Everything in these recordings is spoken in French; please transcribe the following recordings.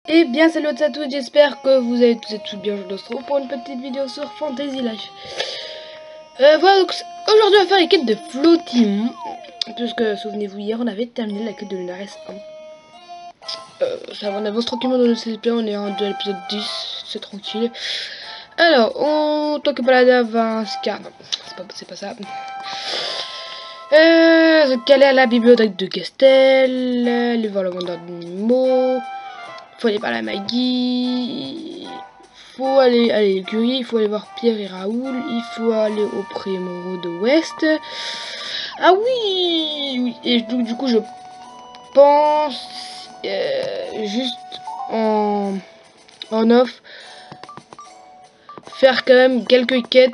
Eh bien salut à tous, j'espère que vous allez tous et toutes bien. Je vous retrouve pour une petite vidéo sur Fantasy Life. Voilà, donc aujourd'hui on va faire les quêtes de Floating. Puisque souvenez-vous, hier on avait terminé la quête de Lunares 1. Ça va, on avance tranquillement dans le CSP, on est rendu à l'épisode 10, c'est tranquille. Alors, on tant que Balada va un scar. Non, c'est pas ça. Caler à la bibliothèque de Castel, aller voir le vendeur d'animaux. Faut aller parler à Maggie. Faut aller à l'écurie. Il faut aller voir Pierre et Raoul. Il faut aller au Prémoro de Ouest. Ah oui, oui. Et donc, du coup, je pense juste en off faire quand même quelques quêtes.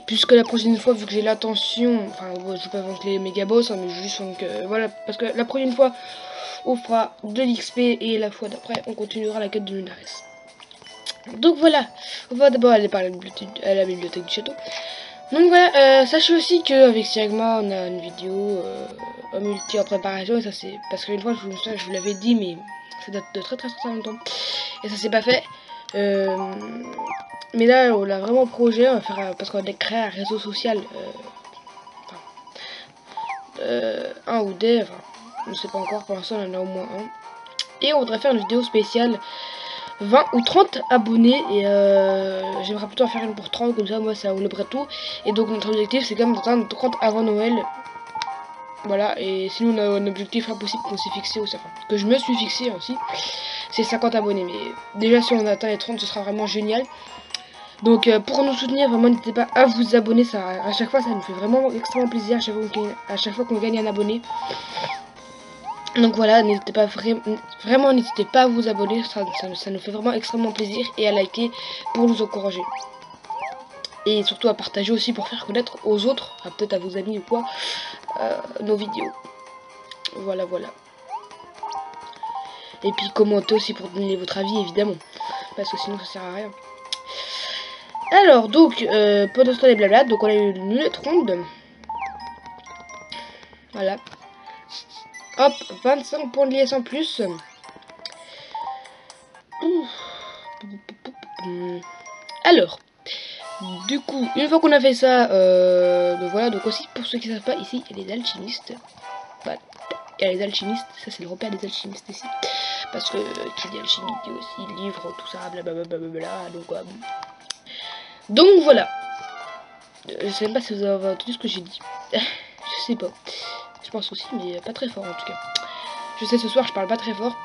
Puisque la prochaine fois, vu que j'ai l'attention, enfin, je vais pas vendre les méga boss, hein, mais juste donc voilà, parce que la prochaine fois, on fera de l'XP et la fois d'après, on continuera la quête de Lunares. Donc voilà, on va d'abord aller par la bibliothèque du château. Donc voilà, sachez aussi qu'avec Siagma, on a une vidéo en multi en préparation, et ça c'est parce qu'une fois, je vous l'avais dit, mais ça date de très longtemps, et ça s'est pas fait. Mais là, on a vraiment projet, on va faire, parce qu'on a créé un réseau social, un ou des, enfin, je ne sais pas encore, pour l'instant on en a au moins un. Et on voudrait faire une vidéo spéciale 20 ou 30 abonnés, et j'aimerais plutôt en faire une pour 30, comme ça moi ça enlèverait tout. Et donc notre objectif c'est quand même d'atteindre 30 avant Noël. Voilà, et sinon on a un objectif impossible qu'on s'est fixé aussi, enfin, que je me suis fixé aussi, c'est 50 abonnés. Mais déjà si on atteint les 30 ce sera vraiment génial. Donc pour nous soutenir, vraiment n'hésitez pas à vous abonner, ça, à chaque fois ça nous fait vraiment extrêmement plaisir à chaque fois qu'on gagne un abonné. Donc voilà, n'hésitez pas vraiment n'hésitez pas à vous abonner, ça nous fait vraiment extrêmement plaisir, et à liker pour nous encourager. Et surtout à partager aussi pour faire connaître aux autres, peut-être à vos amis ou quoi, nos vidéos. Voilà. Et puis commentez aussi pour donner votre avis évidemment, parce que sinon ça sert à rien. Alors donc, pendant ce temps les blabla, donc on a eu une lunette ronde. Voilà. Hop, 25 points de liesse en plus. Alors, du coup, une fois qu'on a fait ça, donc voilà, donc aussi pour ceux qui ne savent pas, ici il y a les alchimistes. Voilà. Il y a les alchimistes, ça c'est le repère des alchimistes ici. Parce que qui dit alchimie dit aussi livre, tout ça, blablabla, donc voilà. Je sais même pas si vous avez entendu ce que j'ai dit. Je sais pas. Je pense aussi, mais pas très fort en tout cas. Je sais, ce soir je parle pas très fort.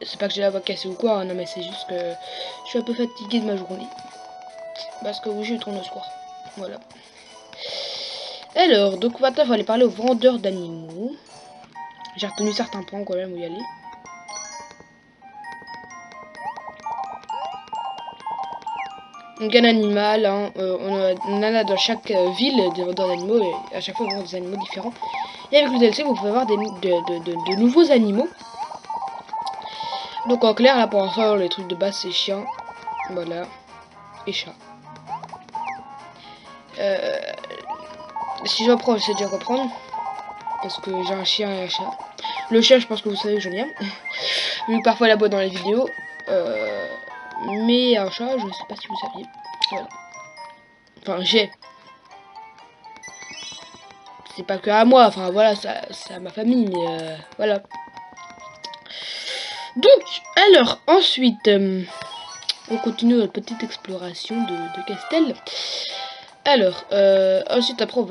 C'est pas que j'ai la voix cassée ou quoi, hein, non mais c'est juste que je suis un peu fatiguée de ma journée. Parce que oui, j'ai eu trop de soir. Voilà. Alors, donc maintenant il faut aller parler aux vendeurs d'animaux. J'ai retenu certains points quand même où y aller. Donc un animal, hein, on en a dans chaque ville des vendeurs d'animaux, et à chaque fois on vend des animaux différents. Et avec le DLC vous pouvez avoir de nouveaux animaux. Donc en clair là pour l'instant les trucs de base c'est chien, voilà, et chat. Si j'en prends, je sais déjà quoi prendre, parce que j'ai un chien et un chat. Le chien je pense que vous savez que j'en ai un, vu que parfois la boîte dans les vidéos. Mais un chat, je sais pas si vous saviez. Voilà. Enfin, j'ai. C'est pas que à moi, enfin voilà, c'est à ma famille, mais voilà. Donc, alors, ensuite, on continue notre petite exploration de Castel. Alors, ensuite, après,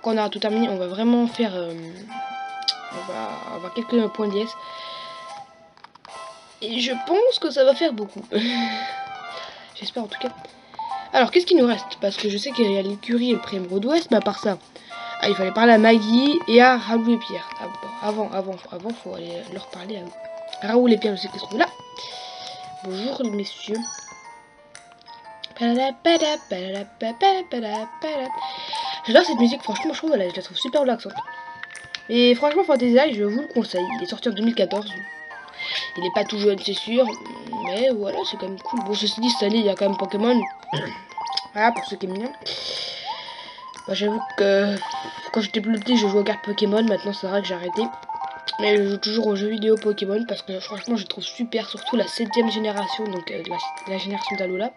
quand on aura tout terminé, on va vraiment faire. On va avoir quelques points de liesse. Et je pense que ça va faire beaucoup. J'espère en tout cas. Alors, qu'est-ce qu'il nous reste? Parce que je sais qu'il y a l'écurie et le Prémoro d'Ouest, mais à part ça. Ah, il fallait parler à Maggie et à Raoul et Pierre. Ah, bon, avant, faut aller leur parler à Raoul et Pierre, je sais qu'ils sont là. Bonjour, messieurs. J'adore cette musique, franchement, je la trouve super relaxante. Et franchement, Fantasy Life, je vous le conseille. Il est sorti en 2014. Il est pas tout jeune, c'est sûr. Mais voilà, c'est quand même cool. Bon, ceci dit, cette année, il y a quand même Pokémon. Voilà, pour ceux qui aiment bien. Bah, j'avoue que quand j'étais plus petit, je jouais aux cartes Pokémon. Maintenant, c'est vrai que j'ai arrêté. Mais je joue toujours aux jeux vidéo Pokémon parce que franchement je trouve super, surtout la 7ème génération, donc la génération d'Alola.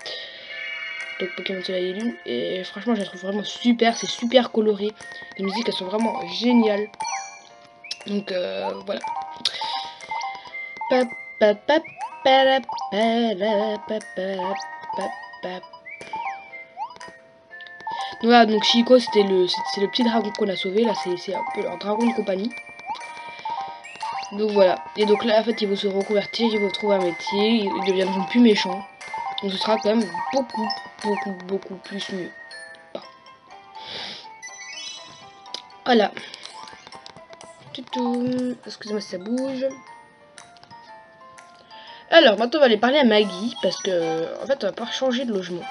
Donc Pokémon Soleil et Lune. Et franchement je la trouve vraiment super, c'est super coloré. Les musiques elles sont vraiment géniales. Donc voilà. Voilà, donc Chico c'est le petit dragon qu'on a sauvé. Là c'est un peu leur dragon de compagnie. Donc voilà. Et donc là en fait ils vont se reconvertir, ils vont trouver un métier, ils deviendront plus méchants. Donc ce sera quand même beaucoup plus mieux. Bon. Voilà. Excusez-moi si ça bouge. Alors maintenant on va aller parler à Maggie parce que en fait on va pas changer de logement.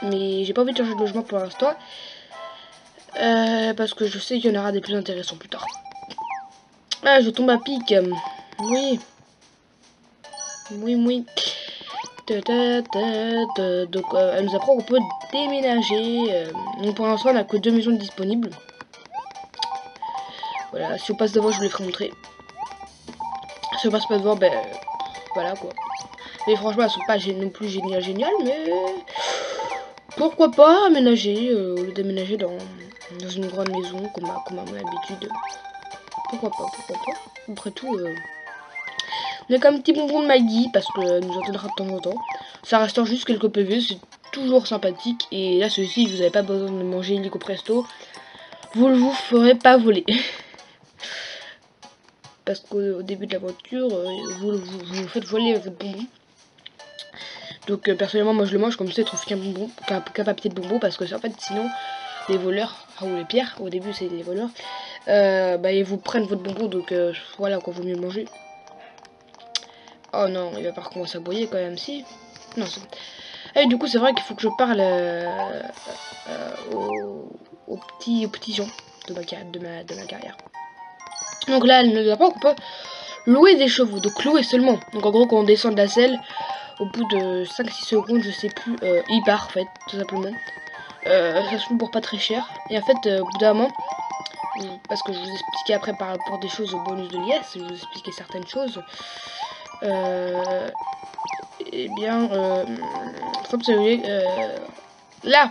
Mais j'ai pas envie de changer de logement pour l'instant. Parce que je sais qu'il y en aura des plus intéressants plus tard. Ah, je tombe à pic. Oui. Oui. Donc elle nous apprend qu'on peut déménager. Donc pour l'instant on a que 2 maisons disponibles. Voilà, si on passe devant je vous les ferai montrer. Si on passe pas devant, ben voilà quoi. Mais franchement elles sont pas non plus géniales, mais pourquoi pas aménager au lieu d'aménager dans une grande maison comme à mon habitude. Pourquoi pas. Après tout, on a quand même un petit bonbon de Maggie parce que nous entendra de temps en temps. Ça restaure juste quelques PV, c'est toujours sympathique. Et là, ceci, vous n'avez pas besoin de manger illico presto. Vous ne vous ferez pas voler. Parce qu'au début de l'aventure, vous faites voler votre bonbon. Donc personnellement, moi je le mange comme ça, je trouve qu'un bonbon, qu'un papier de bonbon. Parce que en fait, sinon, les voleurs, ou les pierres, au début c'est les voleurs, bah, ils vous prennent votre bonbon. Donc voilà, quoi, vaut mieux le manger. Oh non, il va pas recommencer à boyer quand même, si. Non, c'est... Et du coup, c'est vrai qu'il faut que je parle aux petits gens de ma carrière. Donc là, elle nous apprend qu'on peut louer des chevaux, donc louer seulement. Donc en gros, quand on descend de la selle, au bout de 5-6 secondes, je sais plus, il part en fait, tout simplement. Ça se loue pour pas très cher. Et en fait, au bout d'un moment, parce que je vous expliquais après par rapport à des choses au bonus de liesse, je vous expliquais certaines choses. Eh bien, faut observer là,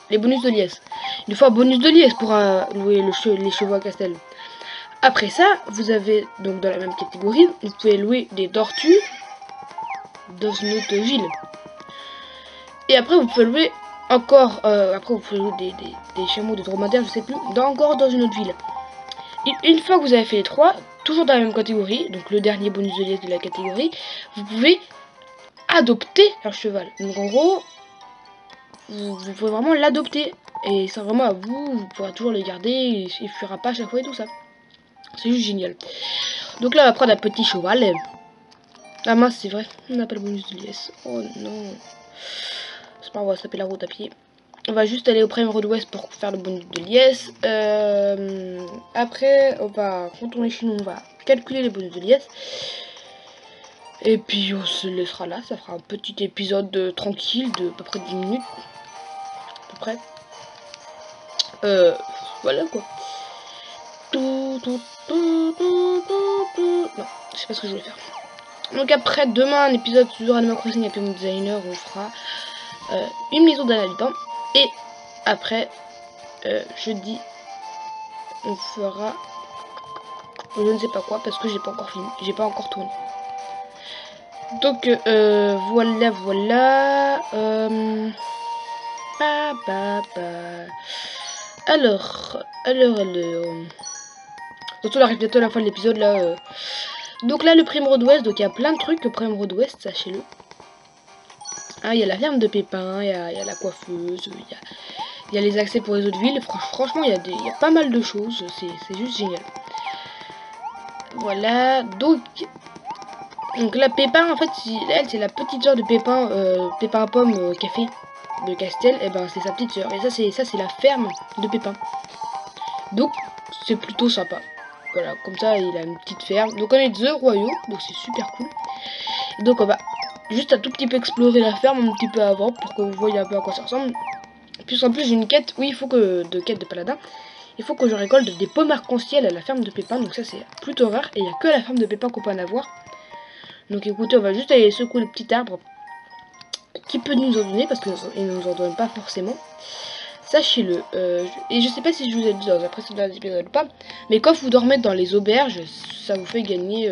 les bonus de liesse. Il faut un bonus de liesse pour louer les chevaux à Castel. Après ça, vous avez donc dans la même catégorie, vous pouvez louer des tortues dans une autre ville. Et après, vous pouvez louer encore, après vous pouvez louer des chameaux, des dromadaires, je sais plus, encore dans une autre ville. Et une fois que vous avez fait les 3, toujours dans la même catégorie, donc le dernier bonus de liesse de la catégorie, vous pouvez adopter un cheval. Donc en gros, vous pouvez vraiment l'adopter. Et c'est vraiment à vous, vous pourrez toujours le garder, il fuira pas à chaque fois et tout ça. C'est juste génial. Donc là on va prendre un petit cheval. Ah mince, c'est vrai, on n'a pas le bonus de liesse. Oh non. C'est pas grave, on va se taper la route à pied. On va juste aller au Prime Road West pour faire le bonus de liesse. Après, on va retourner chez nous, on va calculer les bonus de liesse. Et puis on se laissera là, ça fera un petit épisode tranquille de à peu près 10 minutes. À peu près. Voilà quoi. Non, je sais pas ce que je vais faire. Donc après, demain, un épisode sur Animal Crossing avec mon designer où on fera une maison d'un habitant. Et après, jeudi, on fera je ne sais pas quoi parce que j'ai pas encore fini, j'ai pas encore tourné. Donc voilà. Alors. Surtout on arrive bientôt à la fin de l'épisode là. Donc là le Prime Road West, donc il y a plein de trucs le Prime Road West, sachez-le. Ah, il y a la ferme de Pépin, il y a la coiffeuse, il y a les accès pour les autres villes. Franchement il y a pas mal de choses, c'est juste génial. Voilà, donc là Pépin en fait elle c'est la petite soeur de Pépin, Pépin Pomme Café de Castel, et ben c'est sa petite soeur. Et ça c'est la ferme de Pépin. Donc c'est plutôt sympa. Voilà, comme ça il a une petite ferme. Donc on est The Royaux, donc c'est super cool. Et donc on va juste un tout petit peu explorer la ferme un petit peu avant pour que vous voyez un peu à quoi ça ressemble. Puis en plus j'ai une quête, oui il faut que de quête de paladin. il faut que je récolte des pommes arc-en-ciel à la ferme de Pépin. Donc ça c'est plutôt rare et il n'y a que la ferme de Pépin qu'on peut en avoir. Donc écoutez, on va juste aller secouer le petit arbre qui peut nous en donner parce qu'il ne nous en donne pas forcément. Sachez-le. Et je sais pas si je vous ai dit dans un précédent épisode ou pas, mais quand vous dormez dans les auberges, ça vous fait gagner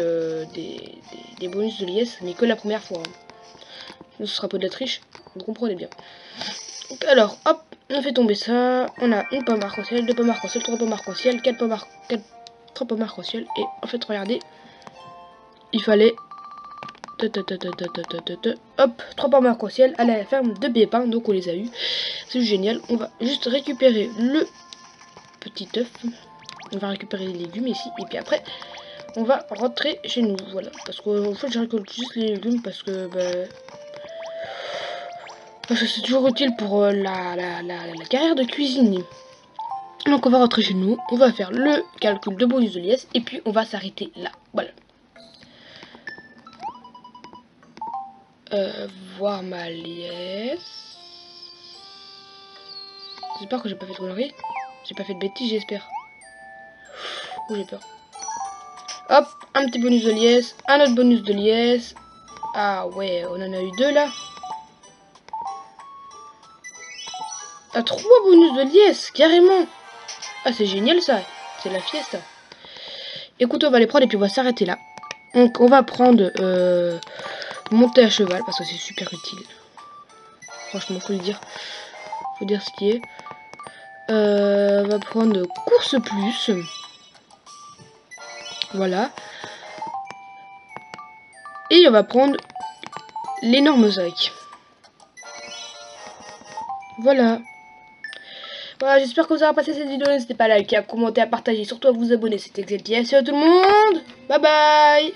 des bonus de liesse, mais que la première fois. Hein. Ce sera pas de la triche, vous comprenez bien. Donc, alors, hop, on fait tomber ça. On a une pomme arc-en-ciel, 2 pommes arc-en-ciel, 3 pommes arc-en-ciel, 3 pommes arc-en-ciel. Et en fait, regardez, il fallait... Hop, 3 pommes arc-en-ciel à la ferme de Pépin, donc on les a eu. C'est génial. On va juste récupérer le petit œuf. On va récupérer les légumes ici. Et puis après, on va rentrer chez nous. Voilà. Parce qu'en fait, je récolte juste les légumes parce que... parce que c'est toujours utile pour la carrière de cuisinier. Donc on va rentrer chez nous. On va faire le calcul de bonus de liesse. Et puis on va s'arrêter là. Voilà. Voir ma liesse. J'espère que j'ai pas fait de conneries. J'ai pas fait de bêtises, j'espère. Oh, j'ai peur. Hop, un petit bonus de liesse. Un autre bonus de liesse. Ah ouais, on en a eu 2 là. Ah, 3 bonus de liesse, carrément. Ah, c'est génial ça. C'est la fiesta. Écoute, on va les prendre et puis on va s'arrêter là. Donc, on va prendre monter à cheval parce que c'est super utile. Franchement, faut le dire. Faut dire ce qui est. On va prendre course plus. Voilà. Et on va prendre l'énorme sac. Voilà. Voilà, j'espère que vous avez apprécié cette vidéo. N'hésitez pas à liker, à commenter, à partager, surtout à vous abonner. C'était Xelti. À tout le monde. Bye bye.